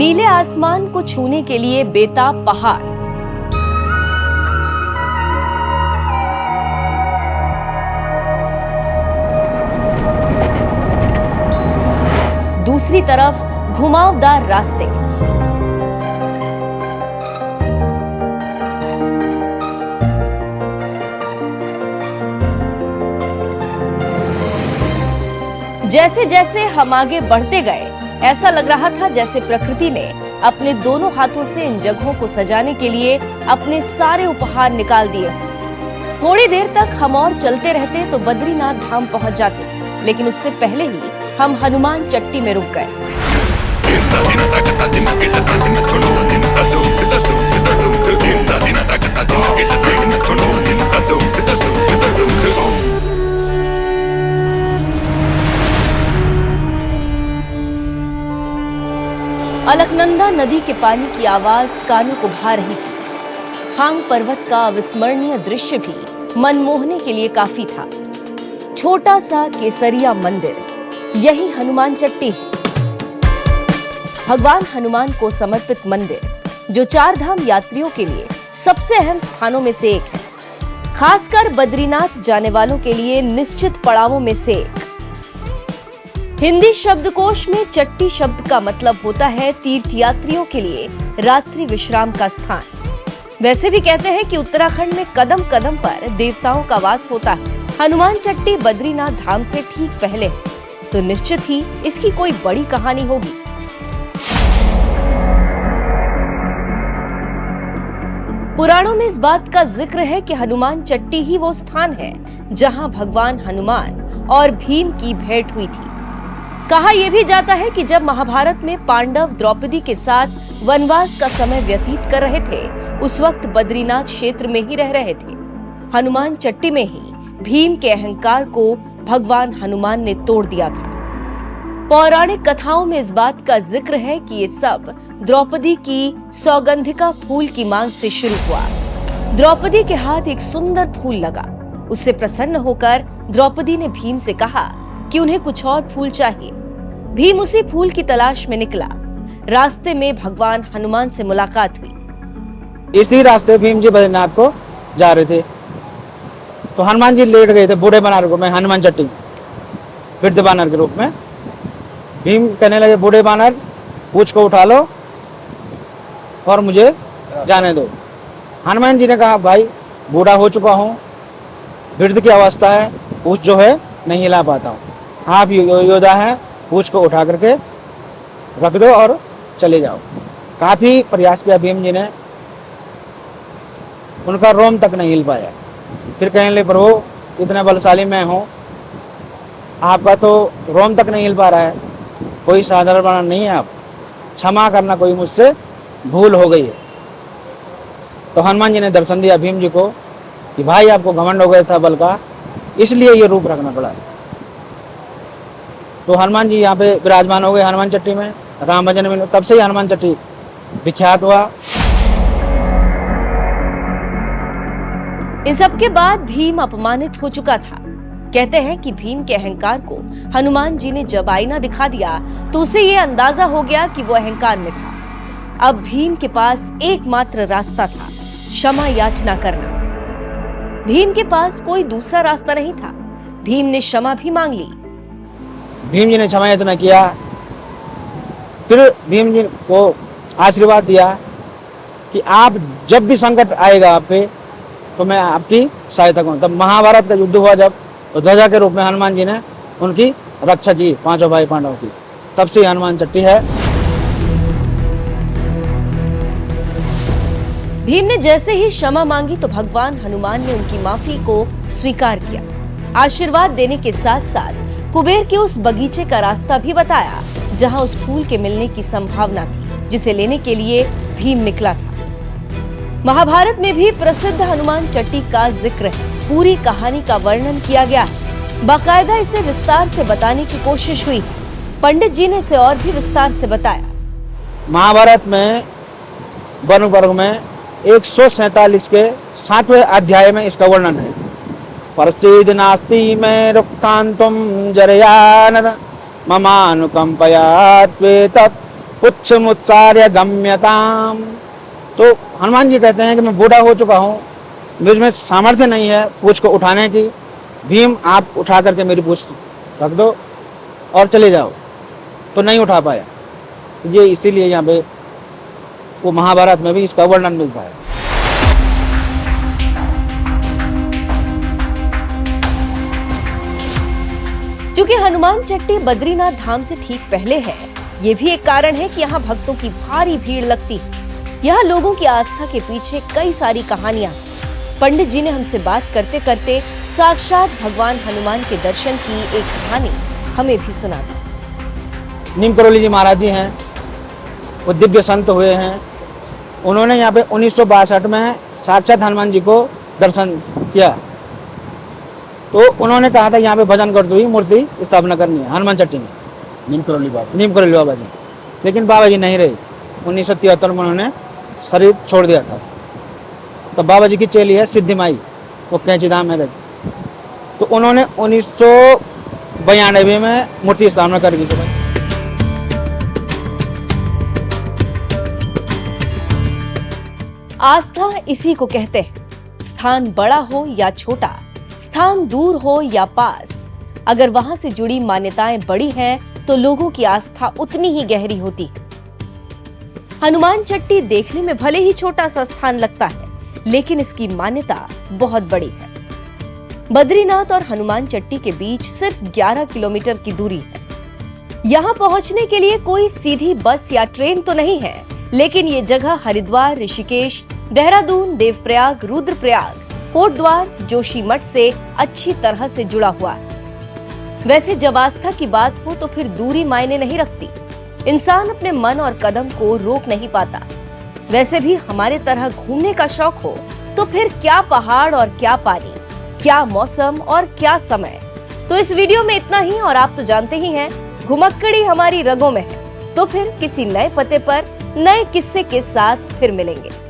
नीले आसमान को छूने के लिए बेताब पहाड़, दूसरी तरफ घुमावदार रास्ते। जैसे जैसे हम आगे बढ़ते गए, ऐसा लग रहा था जैसे प्रकृति ने अपने दोनों हाथों से इन जगहों को सजाने के लिए अपने सारे उपहार निकाल दिए। थोड़ी देर तक हम और चलते रहते तो बद्रीनाथ धाम पहुंच जाते, लेकिन उससे पहले ही हम हनुमान चट्टी में रुक गए। अलकनंदा नदी के पानी की आवाज कानों को भा रही थी। हांग पर्वत का अविस्मरणीय दृश्य भी मनमोहने के लिए काफी था। छोटा सा केसरिया मंदिर, यही हनुमान चट्टी है। भगवान हनुमान को समर्पित मंदिर, जो चार धाम यात्रियों के लिए सबसे अहम स्थानों में से एक है। खासकर बद्रीनाथ जाने वालों के लिए निश्चित पड़ावों में से एक। हिंदी शब्दकोश में चट्टी शब्द का मतलब होता है तीर्थयात्रियों के लिए रात्रि विश्राम का स्थान। वैसे भी कहते हैं कि उत्तराखंड में कदम कदम पर देवताओं का वास होता है। हनुमान चट्टी बद्रीनाथ धाम से ठीक पहले है, तो निश्चित ही इसकी कोई बड़ी कहानी होगी। पुराणों में इस बात का जिक्र है कि हनुमान चट्टी ही वो स्थान है जहां भगवान हनुमान और भीम की भेंट हुई थी। कहा यह भी जाता है कि जब महाभारत में पांडव द्रौपदी के साथ वनवास का समय व्यतीत कर रहे थे, उस वक्त बद्रीनाथ क्षेत्र में ही रह रहे थे। हनुमान चट्टी में ही भीम के अहंकार को भगवान हनुमान ने तोड़ दिया था। पौराणिक कथाओं में इस बात का जिक्र है कि ये सब द्रौपदी की सौगंधिका फूल की मांग से शुरू हुआ। द्रौपदी के हाथ एक सुंदर फूल लगा। उससे प्रसन्न होकर द्रौपदी ने भीम से कहा कि उन्हें कुछ और फूल चाहिए। भीम उसी फूल की तलाश में निकला। रास्ते में भगवान हनुमान से मुलाकात हुई। इसी रास्ते भीम जी बद्रीनाथ को जा रहे थे, तो हनुमान जी लेट गए थे बूढ़े बानर को, मैं हनुमान चट्टी वृद्ध बानर के रूप में। भीम कहने लगे, बूढ़े बानर पूछ को उठा लो और मुझे जाने दो। हनुमान जी ने कहा, भाई बूढ़ा हो चुका हूँ, वृद्ध की अवस्था है, पूछ जो है नहीं हिला पाता हूँ। आप योद्धा हैं, पूछ को उठा करके रख दो और चले जाओ। काफी प्रयास किया भीम जी ने, उनका रोम तक नहीं हिल पाया। फिर कहने लगे, प्रभु इतने बलशाली मैं हूँ, आपका तो रोम तक नहीं हिल पा रहा है, कोई साधारण बानर नहीं है आप, क्षमा करना, कोई मुझसे भूल हो गई है। तो हनुमान जी ने दर्शन दिया भीम जी को कि भाई आपको घमंड हो गया था बल का, इसलिए ये रूप रखना पड़ा। तो हनुमान जी यहाँ पे विराजमान हो गए हनुमान चट्टी में, राम भजन में। तब से ही हनुमान चट्टी विख्यात हुआ। इन सब के बाद भीम अपमानित हो चुका था। कहते हैं कि भीम के अहंकार को हनुमान जी ने जब आईना दिखा दिया तो उसे ये अंदाजा हो गया कि वो अहंकार में था। अब भीम के पास एकमात्र रास्ता था, क्षमा याचना करना। भीम के पास कोई दूसरा रास्ता नहीं था। भीम ने क्षमा भी मांग ली। भीम जी ने क्षमा याचना किया। फिर भीम जी को आशीर्वाद दिया कि आप जब भी संकट आएगा आप पे, तो मैं आपकी सहायता करूं। तब महाभारत का युद्ध हुआ जब, तो ध्वजा के रूप में हनुमान जी ने उनकी रक्षा की, पांचों भाई पांडवों की। तब से हनुमान चट्टी है। भीम ने जैसे ही क्षमा मांगी तो भगवान हनुमान ने उनकी माफी को स्वीकार किया। आशीर्वाद देने के साथ साथ कुबेर के उस बगीचे का रास्ता भी बताया जहां उस फूल के मिलने की संभावना थी, जिसे लेने के लिए भीम निकला था। महाभारत में भी प्रसिद्ध हनुमान चट्टी का जिक्र है। पूरी कहानी का वर्णन किया गया है। बाकायदा इसे विस्तार से बताने की कोशिश हुई। पंडित जी ने इसे और भी विस्तार से बताया। महाभारत में वन पर्व में 147 के 7वें अध्याय में इसका वर्णन है। प्रसीद नास्ति में रुक्तांतुम जरयानद ममानुकंपया त्वेतत् पुच्छमुत्सार्य गम्यताम। तो हनुमान जी कहते हैं कि मैं बूढ़ा हो चुका हूँ, मुझ में सामर्थ्य नहीं है पूछ को उठाने की। भीम आप उठा करके मेरी पूछ रख दो और चले जाओ। तो नहीं उठा पाया। ये इसीलिए यहाँ पे वो महाभारत में भी इसका वर्णन मिलता है। क्योंकि हनुमान चट्टी बद्रीनाथ धाम से ठीक पहले है, ये भी एक कारण है कि यहाँ भक्तों की भारी भीड़ लगती है। यहाँ लोगों की आस्था के पीछे कई सारी कहानियां हैं। पंडित जी ने हमसे बात करते करते साक्षात भगवान हनुमान के दर्शन की एक कहानी हमें भी सुना दी। नीम करोली जी महाराज जी हैं, वो दिव्य संत हुए हैं। उन्होंने यहाँ पे 1962 में साक्षात हनुमान जी को दर्शन किया। तो उन्होंने कहा था यहाँ पे भजन कर दो ही मूर्ति स्थापना करनी है हनुमान चट्टी में, नीम करोली बाबा जी। लेकिन बाबा जी नहीं रहे। 1973 में उन्होंने शरीर छोड़ दिया था। तो बाबा जी की चेली है सिद्धि माई, वो कैंची धाम में रहती। तो उन्होंने 1992 में मूर्ति स्थापना कर दी। आस्था इसी को कहते हैं। स्थान बड़ा हो या छोटा, स्थान दूर हो या पास, अगर वहां से जुड़ी मान्यताएं बड़ी हैं तो लोगों की आस्था उतनी ही गहरी होती है। हनुमान चट्टी देखने में भले ही छोटा सा स्थान लगता है, लेकिन इसकी मान्यता बहुत बड़ी है। बद्रीनाथ और हनुमान चट्टी के बीच सिर्फ 11 किलोमीटर की दूरी है। यहाँ पहुंचने के लिए कोई सीधी बस या ट्रेन तो नहीं है, लेकिन ये जगह हरिद्वार, ऋषिकेश, देहरादून, देवप्रयाग, रुद्रप्रयाग, कोटद्वार, जोशीमठ से अच्छी तरह से जुड़ा हुआ है। वैसे जब आस्था की बात हो तो फिर दूरी मायने नहीं रखती। इंसान अपने मन और कदम को रोक नहीं पाता। वैसे भी हमारे तरह घूमने का शौक हो तो फिर क्या पहाड़ और क्या पानी, क्या मौसम और क्या समय। तो इस वीडियो में इतना ही, और आप तो जानते ही हैं घुमक्कड़ी हमारी रगों में है। तो फिर किसी नए पते पर नए किस्से के साथ फिर मिलेंगे।